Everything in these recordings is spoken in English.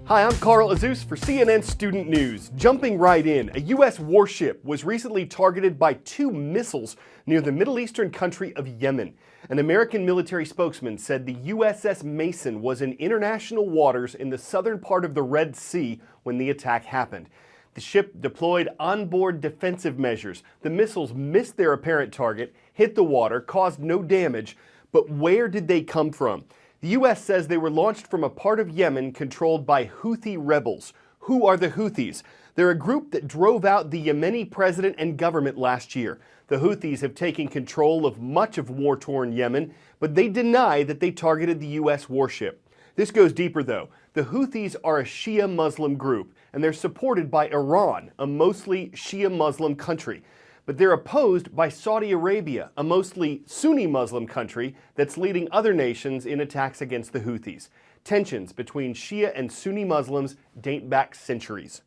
Hi, I'm Carl Azus for CNN Student News. Jumping right in, a U.S. warship was recently targeted by 2 missiles near the Middle Eastern country of Yemen. An American military spokesman said the USS Mason was in international waters in the southern part of the Red Sea when the attack happened. The ship deployed onboard defensive measures. The missiles missed their apparent target, hit the water, caused no damage, but where did they come from? The U.S. says they were launched from a part of Yemen controlled by Houthi rebels. Who are the Houthis? They're a group that drove out the Yemeni president and government last year. The Houthis have taken control of much of war-torn Yemen, but they deny that they targeted the U.S. warship. This goes deeper, though. The Houthis are a Shia Muslim group, and they're supported by Iran, a mostly Shia Muslim country. But they're opposed by Saudi Arabia, a mostly Sunni Muslim country that's leading other nations in attacks against the Houthis. Tensions between Shia and Sunni Muslims date back centuries.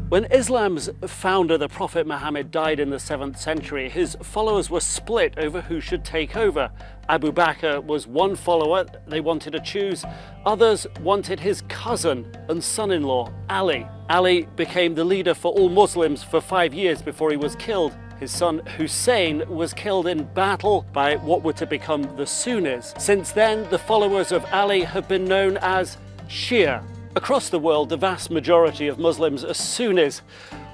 When Islam's founder, the Prophet Muhammad, died in the 7th century, his followers were split over who should take over. Abu Bakr was one follower they wanted to choose. Others wanted his cousin and son-in-law, Ali. Ali became the leader for all Muslims for 5 years before he was killed. His son Hussein was killed in battle by what were to become the Sunnis. Since then, the followers of Ali have been known as Shia. Across the world, the vast majority of Muslims are Sunnis.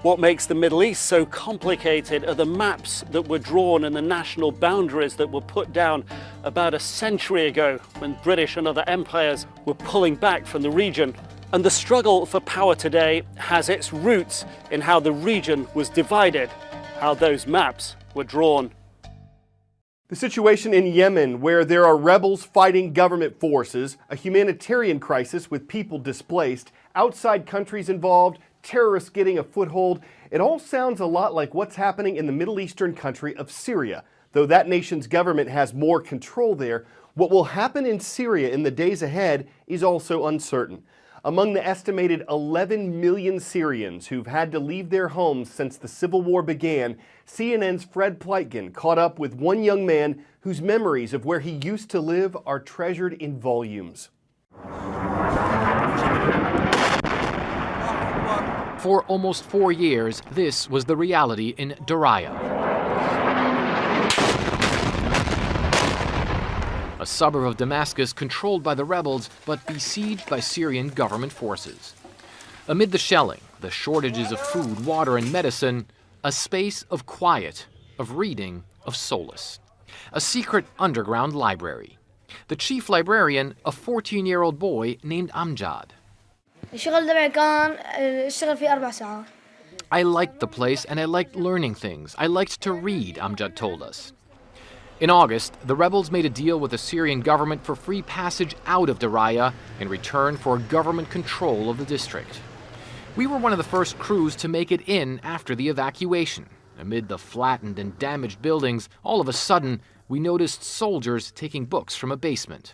What makes the Middle East so complicated are the maps that were drawn and the national boundaries that were put down about a century ago when British and other empires were pulling back from the region. And the struggle for power today has its roots in how the region was divided, how those maps were drawn. The situation in Yemen, where there are rebels fighting government forces, a humanitarian crisis with people displaced, outside countries involved, terrorists getting a foothold, it all sounds a lot like what's happening in the Middle Eastern country of Syria. Though that nation's government has more control there, what will happen in Syria in the days ahead is also uncertain. Among the estimated 11 million Syrians who've had to leave their homes since the civil war began, CNN's Fred Pleitgen caught up with one young man whose memories of where he used to live are treasured in volumes. For almost 4 years, this was the reality in Daraya, a suburb of Damascus controlled by the rebels but besieged by Syrian government forces. Amid the shelling, the shortages of food, water, and medicine, a space of quiet, of reading, of solace. A secret underground library. The chief librarian, a 14-year-old boy named Amjad. I liked the place and I liked learning things. I liked to read, Amjad told us. In August, the rebels made a deal with the Syrian government for free passage out of Daraya in return for government control of the district. We were one of the first crews to make it in after the evacuation. Amid the flattened and damaged buildings, all of a sudden, we noticed soldiers taking books from a basement.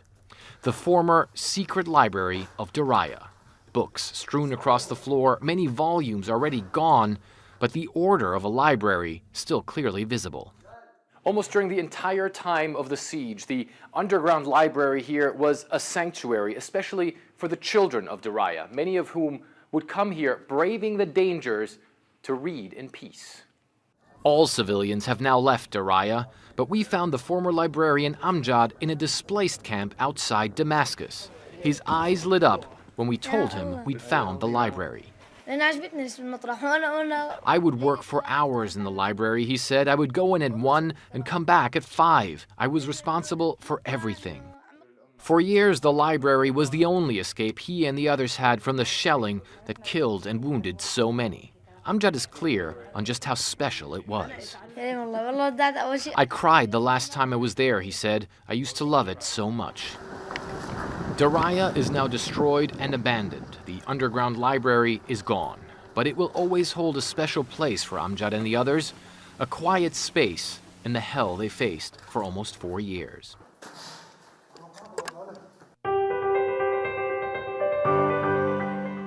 The former secret library of Daraya. Books strewn across the floor, many volumes already gone, but the order of a library still clearly visible. Almost during the entire time of the siege, the underground library here was a sanctuary, especially for the children of Daraya, many of whom would come here braving the dangers to read in peace. All civilians have now left Daraya, but we found the former librarian Amjad in a displaced camp outside Damascus. His eyes lit up when we told him we'd found the library. I would work for hours in the library, he said. I would go in at 1 and come back at 5. I was responsible for everything. For years, the library was the only escape he and the others had from the shelling that killed and wounded so many. Amjad is clear on just how special it was. I cried the last time I was there, he said. I used to love it so much. Daraya is now destroyed and abandoned. The underground library is gone, but it will always hold a special place for Amjad and the others, a quiet space in the hell they faced for almost 4 years.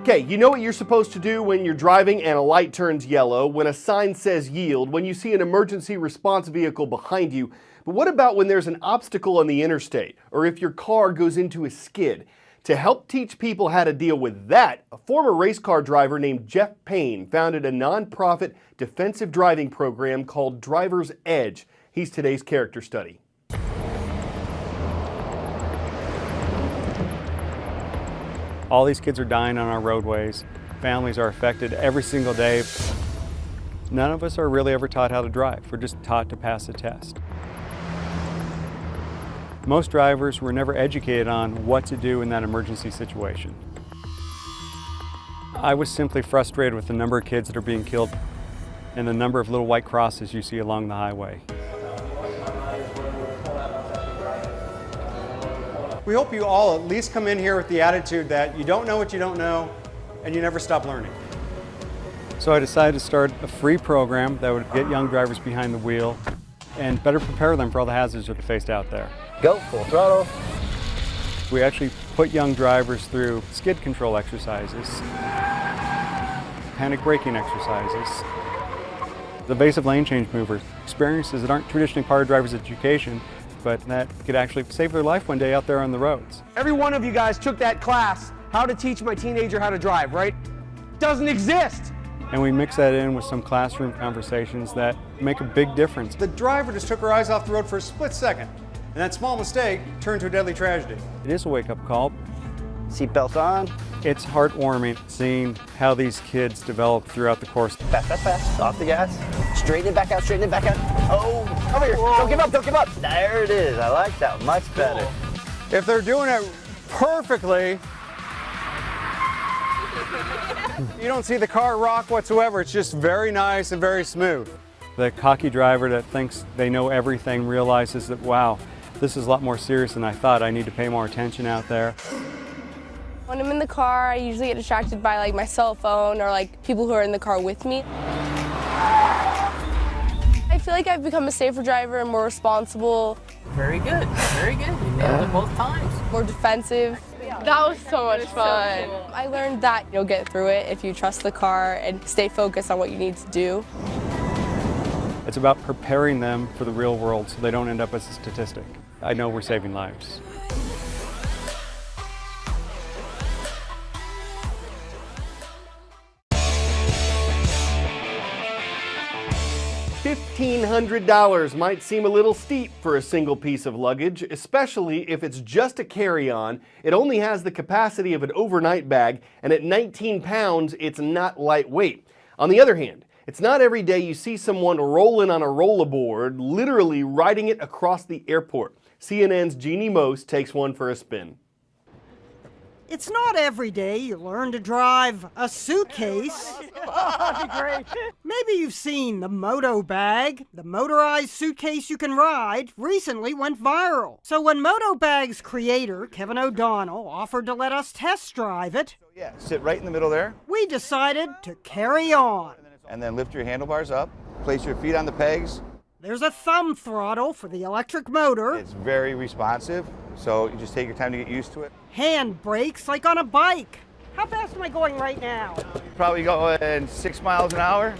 Okay, you know what you're supposed to do when you're driving and a light turns yellow, when a sign says yield, when you see an emergency response vehicle behind you. But what about when there's an obstacle on the interstate, or if your car goes into a skid? To help teach people how to deal with that, a former race car driver named Jeff Payne founded a nonprofit defensive driving program called Driver's Edge. He's today's character study. All these kids are dying on our roadways. Families are affected every single day. None of us are really ever taught how to drive. We're just taught to pass a test. Most drivers were never educated on what to do in that emergency situation. I was simply frustrated with the number of kids that are being killed and the number of little white crosses you see along the highway. We hope you all at least come in here with the attitude that you don't know what you don't know and you never stop learning. So I decided to start a free program that would get young drivers behind the wheel and better prepare them for all the hazards that are faced out there. Go, full throttle. We actually put young drivers through skid control exercises, panic braking exercises, the evasive lane change mover, experiences that aren't traditionally part of driver's education, but that could actually save their life one day out there on the roads. Every one of you guys took that class, how to teach my teenager how to drive, right? Doesn't exist. And we mix that in with some classroom conversations that make a big difference. The driver just took her eyes off the road for a split second, and that small mistake turned to a deadly tragedy. It is a wake-up call. Seatbelts on. It's heartwarming seeing how these kids develop throughout the course. Fast, fast, fast. Off the gas. Straighten it back out, straighten it back out. Oh, over here. Whoa. Don't give up, don't give up. There it is. I like that. Much better. If they're doing it perfectly, you don't see the car rock whatsoever. It's just very nice and very smooth. The cocky driver that thinks they know everything realizes that, wow, this is a lot more serious than I thought. I need to pay more attention out there. When I'm in the car, I usually get distracted by like my cell phone or like people who are in the car with me. I feel like I've become a safer driver and more responsible. Very good, very good. You nailed it both times. More defensive. That was so much fun. So cool. I learned that you'll get through it if you trust the car and stay focused on what you need to do. It's about preparing them for the real world so they don't end up as a statistic. I know we're saving lives. $1,500 might seem a little steep for a single piece of luggage, especially if it's just a carry-on. It only has the capacity of an overnight bag, and at 19 pounds, it's not lightweight. On the other hand, it's not every day you see someone rolling on a rollerboard, literally riding it across the airport. CNN's Jeannie Most takes one for a spin. It's not every day you learn to drive a suitcase. That'd be great. Maybe you've seen the Moto Bag. The motorized suitcase you can ride recently went viral. So when Moto Bag's creator, Kevin O'Donnell, offered to let us test drive it, yeah, sit right in the middle there. We decided to carry on. And then lift your handlebars up, place your feet on the pegs. There's a thumb throttle for the electric motor. It's very responsive, so you just take your time to get used to it. Hand brakes like on a bike. How fast am I going right now? Probably going 6 miles an hour.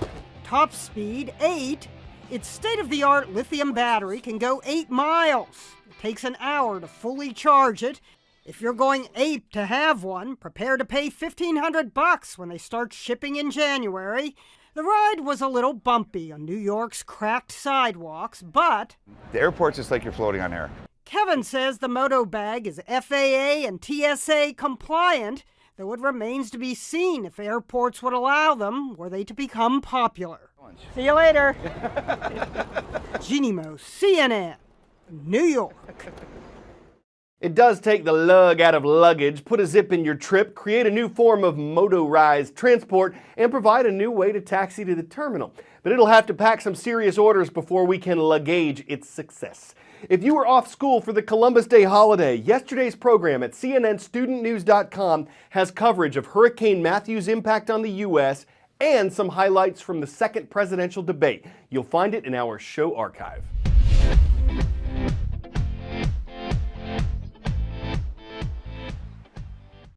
Top speed, 8. Its state-of-the-art lithium battery can go 8 miles. It takes an hour to fully charge it. If you're going ape to have one, prepare to pay $1,500 when they start shipping in January. The ride was a little bumpy on New York's cracked sidewalks, but the airport's just like you're floating on air. Kevin says the Moto Bag is FAA and TSA compliant, though it remains to be seen if airports would allow them were they to become popular. See you later. Jeannie Most, CNN, New York. It does take the lug out of luggage, put a zip in your trip, create a new form of motorized transport, and provide a new way to taxi to the terminal. But it'll have to pack some serious orders before we can gauge its success. If you were off school for the Columbus Day holiday, yesterday's program at cnnstudentnews.com has coverage of Hurricane Matthew's impact on the U.S. and some highlights from the second presidential debate. You'll find it in our show archive.